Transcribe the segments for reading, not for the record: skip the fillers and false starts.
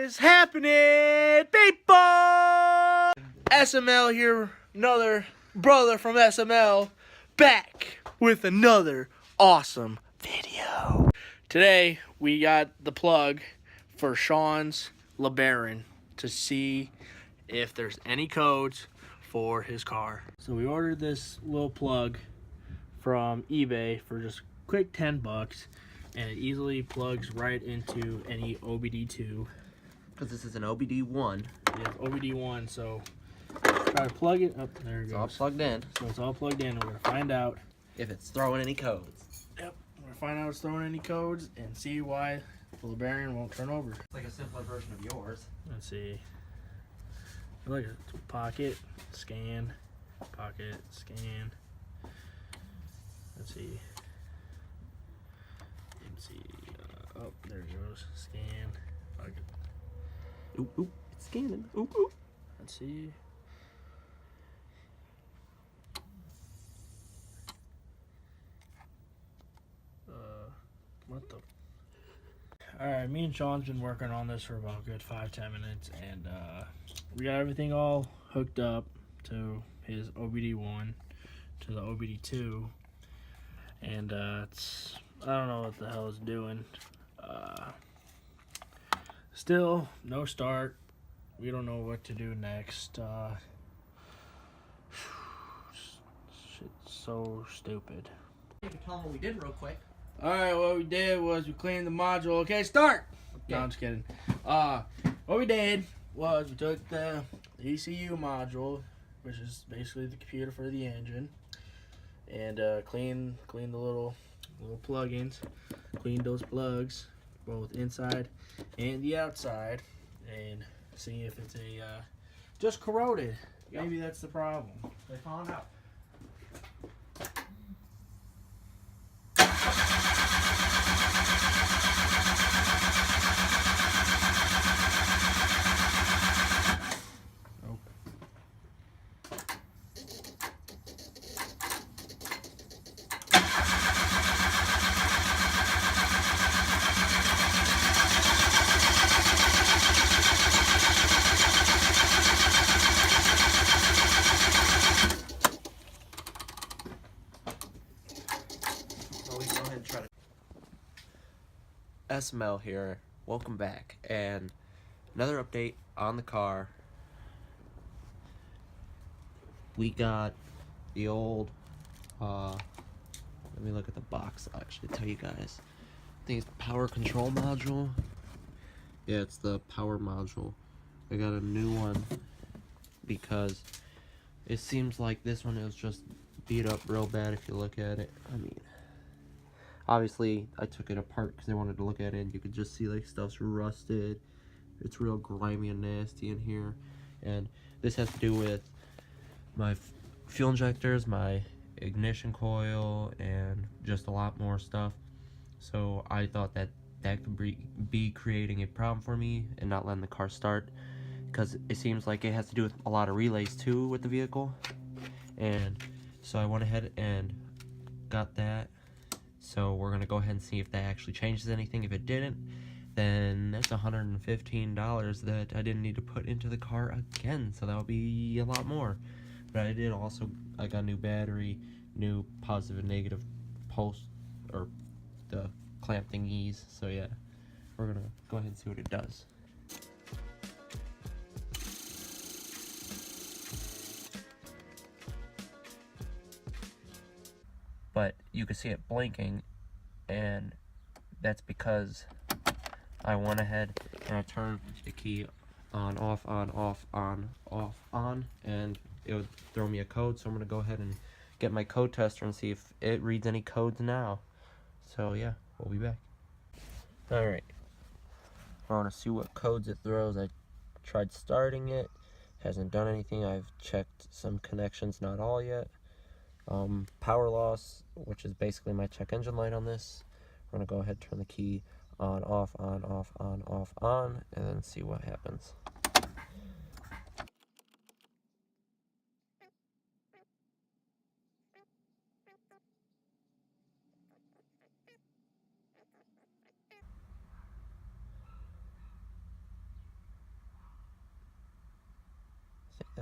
is happening, people? SML here, another brother from SML, back with another awesome video. Today, we got the plug for Sean's LeBaron to see if there's any codes for his car. So we ordered this little plug from eBay for just quick 10 bucks, and it easily plugs right into any OBD2. Because this is an OBD1. Yeah, OBD1, so try to plug it up. There it goes. It's all plugged in. So it's all plugged in, and we're going to find out if it's throwing any codes. Yep, we're going to find out if it's throwing any codes and see why the LeBaron won't turn over. It's like a simpler version of yours. Let's see. Look at it. Pocket, scan, pocket, scan. Let's see. Oh, there it goes. Scan. Pocket. Oop, oop. It's scanning. Oop, oop. Let's see. What the? Alright, me and Sean's been working on this for about a good 5-10 minutes, and we got everything all hooked up to his OBD1, to the OBD2, and it's, I don't know what the hell it's doing. Still, no start. We don't know what to do next. Shit's so stupid. You can tell them what we did real quick. Alright, what we did was we cleaned the module. Okay, start! Okay. No, I'm just kidding. What we did was we took the ECU module, which is basically the computer for the engine, and cleaned the little plugins, cleaned those plugs, both inside and the outside, and see if it's just corroded. Yep. Maybe that's the problem. They found out. SML here, welcome back, and another update on the car. We got the old, let me look at the box, I'll actually tell you guys. I think it's power control module. Yeah, it's the power module. I got a new one because it seems like this one is just beat up real bad if you look at it. I mean, obviously, I took it apart because I wanted to look at it, and you could just see like stuff's rusted. It's real grimy and nasty in here. And this has to do with my fuel injectors, my ignition coil, and just a lot more stuff. So I thought that could be creating a problem for me and not letting the car start, because it seems like it has to do with a lot of relays too with the vehicle. And so I went ahead and got that. So we're going to go ahead and see if that actually changes anything. If it didn't, then that's $115 that I didn't need to put into the car again. So that would be a lot more. But I got new battery, new positive and negative pulse, or the clamp thingies. So yeah, we're going to go ahead and see what it does. But you can see it blinking, and that's because I went ahead and I turned the key on, off, on, off, on, off, on, and it would throw me a code. So I'm going to go ahead and get my code tester and see if it reads any codes now. So yeah, we'll be back. Alright, I want to see what codes it throws. I tried starting it, hasn't done anything. I've checked some connections, not all yet. Power loss, which is basically my check engine light on this. We're going to go ahead and turn the key on, off, on, off, on, off, on, and then see what happens.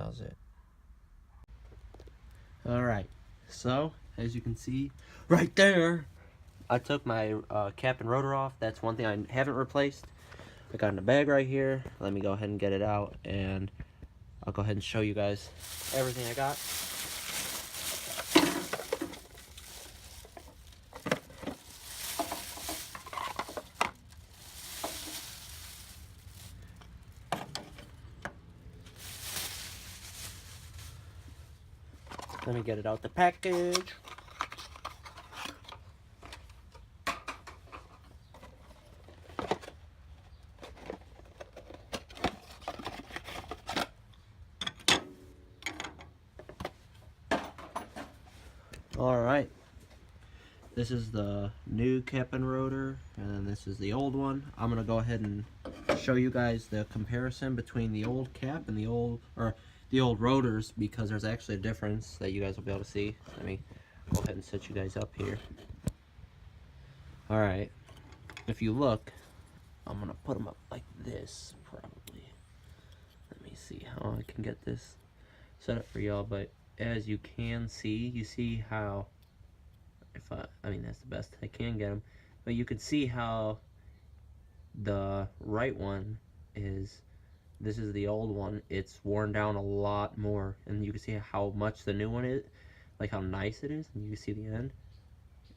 How's it? Alright, so as you can see right there, I took my cap and rotor off. That's one thing I haven't replaced. I got in a bag right here. Let me go ahead and get it out, and I'll go ahead and show you guys everything I got. Let me get it out the package. Alright, this is the new cap and rotor, and then this is the old one. I'm going to go ahead and show you guys the comparison between the old cap and the old rotors, because there's actually a difference that you guys will be able to see. Let me go ahead and set you guys up here. Alright, if you look, I'm going to put them up like this, probably. Let me see how I can get this set up for y'all, but as you can see, you see how, I mean that's the best I can get them, but you can see how the right one is, this is the old one, it's worn down a lot more, and you can see how much the new one is, like how nice it is, and you can see the end,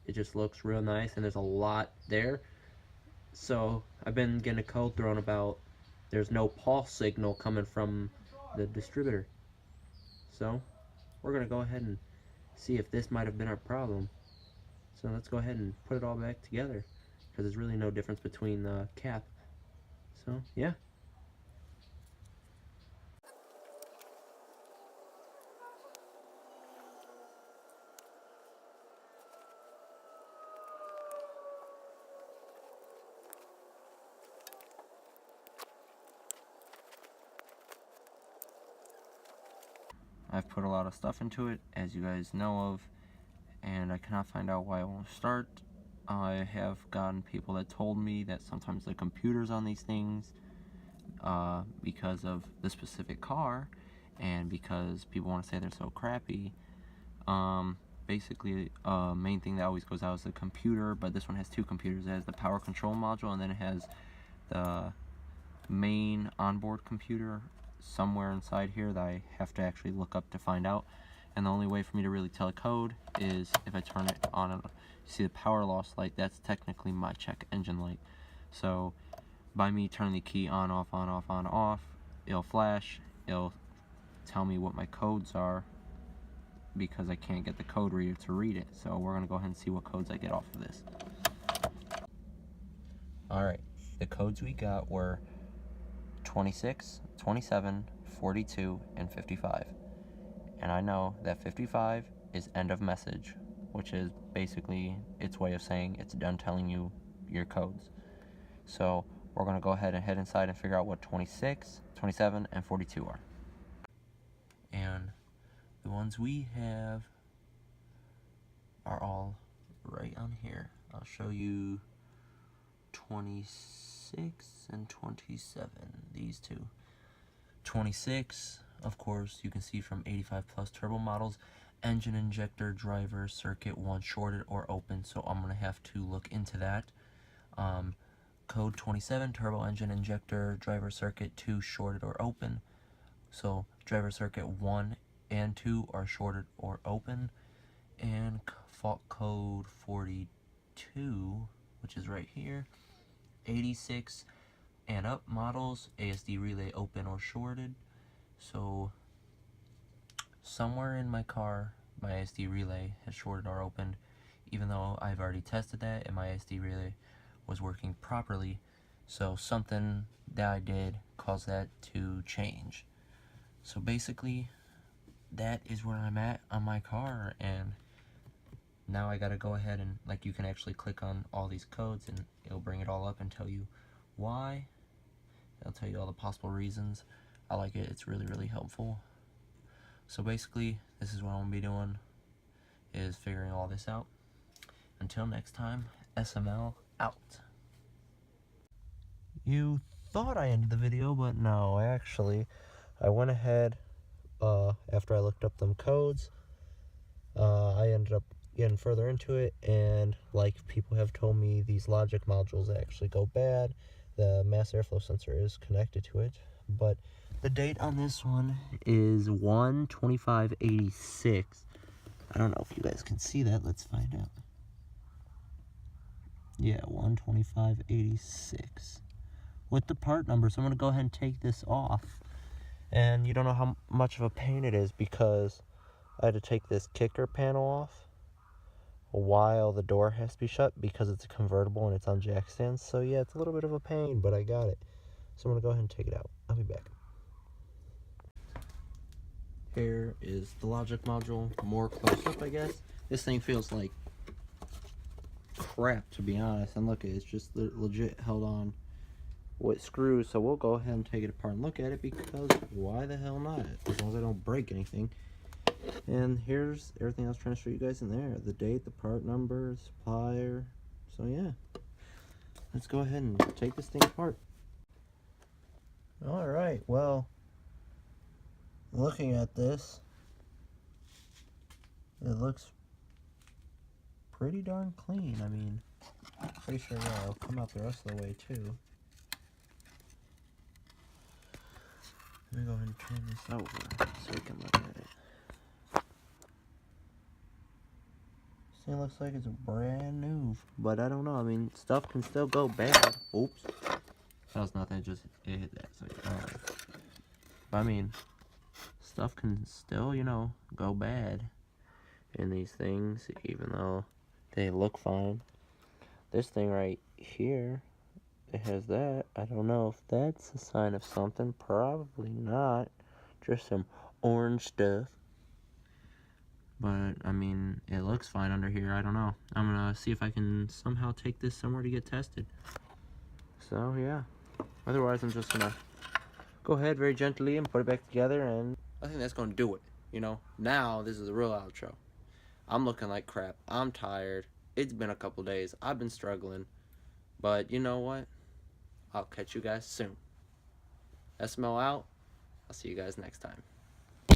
it just looks real nice, and there's a lot there. So I've been getting a code thrown about there's no pulse signal coming from the distributor, so we're gonna go ahead and see if this might have been our problem. So let's go ahead and put it all back together, because there's really no difference between the cap. So yeah. I've put a lot of stuff into it, as you guys know of, and I cannot find out why it won't start. I have gotten people that told me that sometimes the computers on these things, because of the specific car, and because people want to say they're so crappy, basically, main thing that always goes out is the computer, but this one has two computers. It has the power control module, and then it has the main onboard computer somewhere inside here that I have to actually look up to find out. And the only way for me to really tell a code is if I turn it on. And see the power loss light, that's technically my check engine light. So by me turning the key on, off, on, off, on, off, it'll flash, it'll tell me what my codes are, because I can't get the code reader to read it. So we're gonna go ahead and see what codes I get off of this. Alright, the codes we got were 26, 27, 42, and 55. And I know that 55 is end of message, which is basically its way of saying it's done telling you your codes. So we're going to go ahead and head inside and figure out what 26, 27, and 42 are. And the ones we have are all right on here. I'll show you 26 and 27, these two. 26, of course, you can see from 85 plus turbo models, engine injector driver circuit 1 shorted or open, so I'm going to have to look into that. Code 27, turbo engine injector driver circuit 2 shorted or open, so driver circuit 1 and 2 are shorted or open. And fault code 42, which is right here, 86 and up models, ASD relay open or shorted. So somewhere in my car, my ASD relay has shorted or opened, even though I've already tested that and my ASD relay was working properly. So something that I did caused that to change. So basically, that is where I'm at on my car, and now I gotta go ahead and, like, you can actually click on all these codes and it'll bring it all up and tell you why. It'll tell you all the possible reasons. I like it, it's really, really helpful. So basically, this is what I'm gonna be doing, is figuring all this out. Until next time, SML out. You thought I ended the video, but no, I went ahead, after I looked up them codes, I ended up getting further into it, and like people have told me, these logic modules actually go bad. The mass airflow sensor is connected to it, but the date on this one is 1/25/86. I don't know if you guys can see that. Let's find out. Yeah, 1/25/86 with the part number. So I'm gonna go ahead and take this off, and you don't know how much of a pain it is, because I had to take this kicker panel off while the door has to be shut, because it's a convertible and it's on jack stands. So yeah, it's a little bit of a pain, but I got it. So I'm gonna go ahead and take it out. I'll be back. Here is the logic module, more close up, I guess. This thing feels like crap, to be honest, and look, it's just legit held on with screws. So we'll go ahead and take it apart and look at it, because why the hell not, as long as I don't break anything. And here's everything I was trying to show you guys in there: the date, the part number, supplier. So yeah, let's go ahead and take this thing apart. All right, well, looking at this, it looks pretty darn clean. I mean, pretty sure it'll come out the rest of the way too. Let me go ahead and turn this over so we can look at it. This thing looks like it's brand new, but I don't know. I mean, stuff can still go bad. Oops. That was nothing, just it hit that. So, but I mean, stuff can still, you know, go bad in these things, even though they look fine. This thing right here, it has that. I don't know if that's a sign of something. Probably not. Just some orange stuff. But, I mean, it looks fine under here. I don't know. I'm gonna see if I can somehow take this somewhere to get tested. So, yeah. Otherwise, I'm just gonna go ahead very gently and put it back together, and I think that's gonna do it. You know, now this is a real outro. I'm looking like crap. I'm tired. It's been a couple days. I've been struggling. But you know what? I'll catch you guys soon. SML out. I'll see you guys next time.